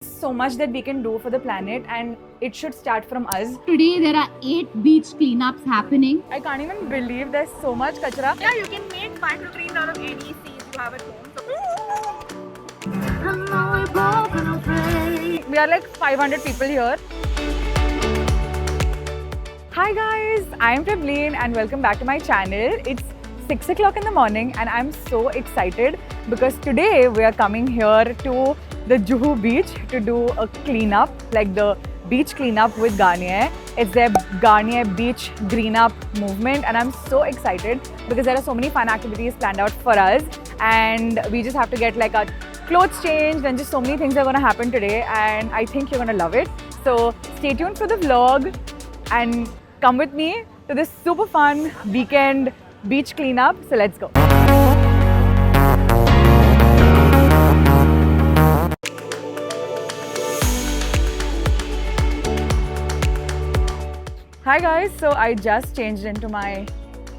So much that we can do for the planet, and it should start from us. Today there are 8 beach cleanups happening. I can't even believe there's so much kachra. Yeah, you can make microgreens out of any seeds you have at home. We are like 500 people here. Hi guys, I'm Prableen and welcome back to my channel. It's 6 o'clock in the morning and I'm so excited because today we are coming here to the Juhu beach to do a cleanup, like the beach cleanup with Garnier. It's their Garnier beach green up movement and I'm so excited because there are so many fun activities planned out for us and we just have to get like our clothes changed and just so many things are going to happen today and I think you're going to love it. So stay tuned for the vlog and come with me to this super fun weekend beach cleanup. So let's go. Hi guys, so I just changed into my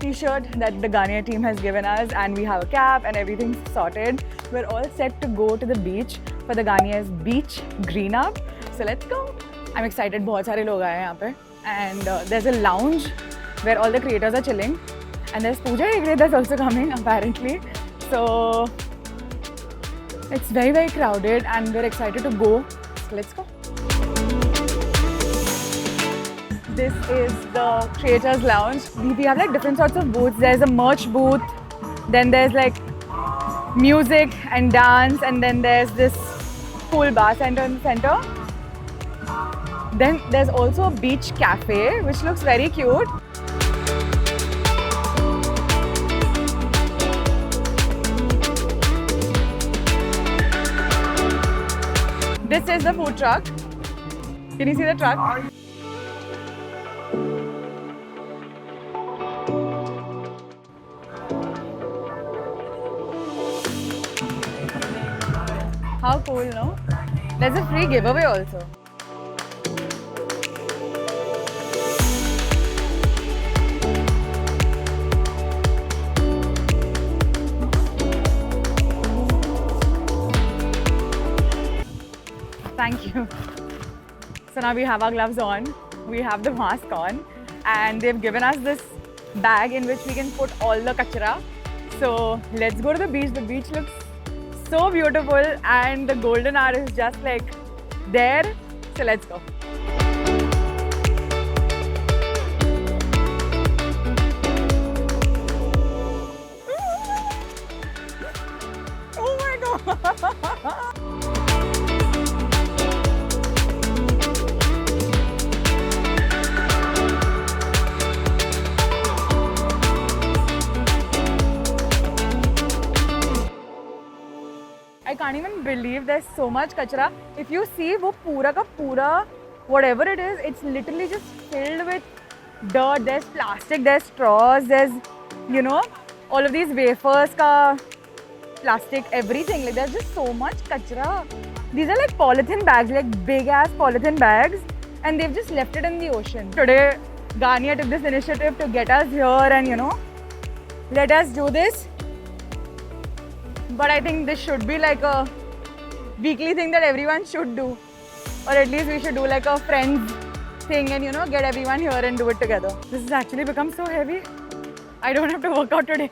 t-shirt that the Garnier team has given us and we have a cap and everything's sorted. We're all set to go to the beach for the Garnier's beach green up. So let's go. I'm excited, बहुत सारे लोग आए हैं यहाँ पे. And there's a lounge where all the creators are chilling and there's Pooja Hegde that's also coming apparently. So it's very crowded and we're excited to go. So let's go. This is the creators lounge. We have like different sorts of booths. There's a merch booth, then there's like music and dance, and then there's this pool bar center in the center. Then there's also a beach cafe which looks very cute. This is the food truck. Can you see the truck? How cool, no? There's a free giveaway also. Thank you. So now we have our gloves on, we have the mask on, and they've given us this bag in which we can put all the kachra. So let's go to the beach. The beach looks so beautiful and the golden hour is just like there. So let's go. Oh my god! I can't even believe there's so much kachra. If you see, wo pura ka pura, whatever it is, it's literally just filled with dirt. There's plastic, there's straws, there's, you know, all of these wafers ka plastic, everything. Like there's just so much kachra. These are like polythene bags, like big ass polythene bags, and they've just left it in the ocean. Today, Garnier took this initiative to get us here and, you know, let us do this. But I think this should be like a weekly thing that everyone should do. Or at least we should do like a friends thing and, you know, get everyone here and do it together. This has actually become so heavy. I don't have to work out today.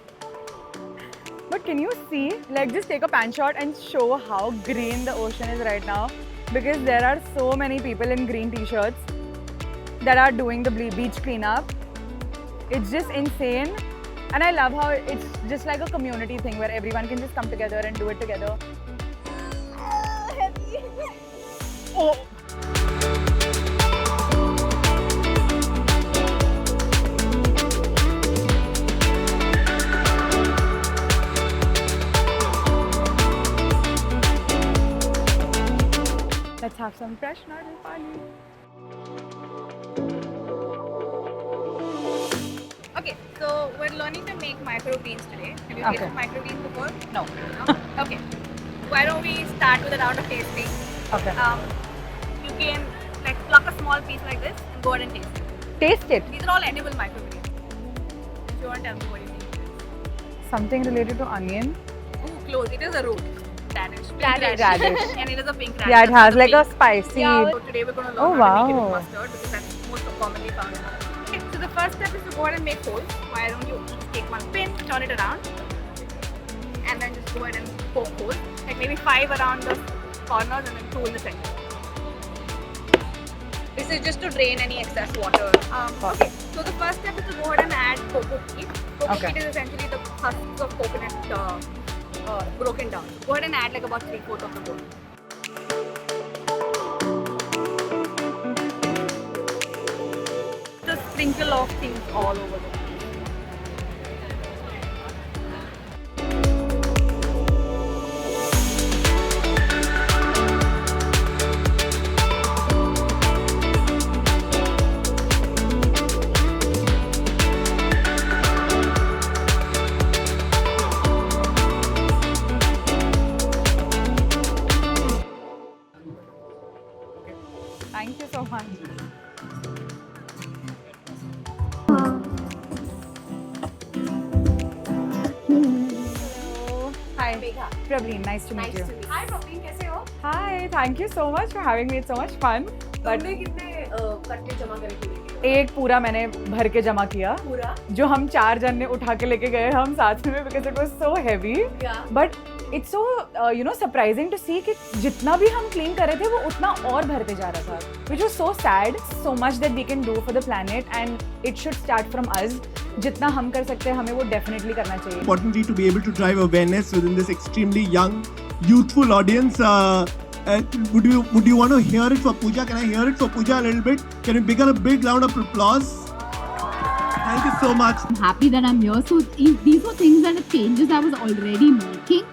But can you see, like just take a pan shot and show how green the ocean is right now. Because there are so many people in green t-shirts that are doing the beach cleanup. It's just insane. And I love how it's just like a community thing where everyone can just come together and do it together. Heavy. Oh. Let's have some fresh noodle pani. Okay, so we're learning to make microgreens today. Have you tasted microgreens before? No. No? Okay. Why don't we start with a round of tasting? Okay. You can like pluck a small piece like this and go ahead and taste it. Taste it. These are all edible microgreens. If you want to tell me what you think it is. Something related to onion. Oh, close. It is a root. radish. Pink Radish. And it is a pink radish. Yeah, it that's has the like a pink. spicy. Yeah, so today we're going to Oh, learn how to make it wow. with mustard because that's most commonly found. Okay, so the first step is to go ahead and make holes. Why don't you take one pin, turn it around, and then just go ahead and poke holes. Like maybe 5 around the corners and then 2 in the center. This is just to drain any excess water. Okay, so the first step is to go ahead and add cocoa peat. Cocoa Okay. peat is essentially the husks of coconut broken down. Go ahead and add like about 3/4 of the bowl. Just sprinkle off things all over the place. Thank you so much. Hello. Hi. Praveen, nice to meet you. Hi, Praveen, कैसे हो? Hi, thank you so much for having me. It's so much fun. But तुमने कितने कट्टे जमा करके लेके गए? एक पूरा मैंने भर के जमा किया पूरा? जो हम 4 जन ने उठा के लेके गए हम साथ में because it was so heavy. Yeah. But it's so surprising to see कि जितना भी हम clean कर रहे थे वो उतना और भरते जा रहा था. Which was so sad. So much that we can do for the planet and it should start from us. जितना हम कर सकते हैं हमें वो definitely करना चाहिए. Importantly, to be able to drive awareness within this extremely young, youthful audience. Would you want to hear it for Pooja? Can I hear it for Pooja a little bit? Can you begin a big round of applause? Thank you so much. I'm happy that I'm here. So these were things that are changes I was already making.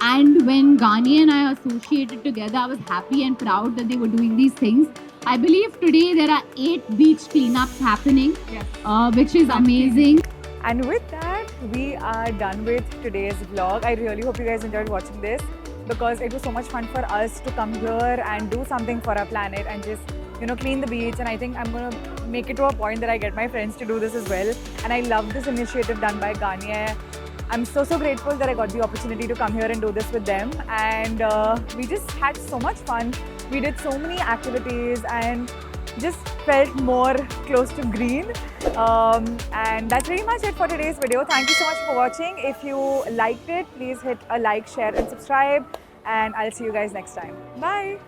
And when Garnier and I associated together, I was happy and proud that they were doing these things. I believe today there are 8 beach cleanups happening, which is amazing. And with that, we are done with today's vlog. I really hope you guys enjoyed watching this because it was so much fun for us to come here and do something for our planet and just, clean the beach. And I think I'm going to make it to a point that I get my friends to do this as well. And I love this initiative done by Garnier. I'm so grateful that I got the opportunity to come here and do this with them. And we just had so much fun. We did so many activities and just felt more close to green. And that's pretty much it for today's video. Thank you so much for watching. If you liked it, please hit a like, share and subscribe. And I'll see you guys next time. Bye.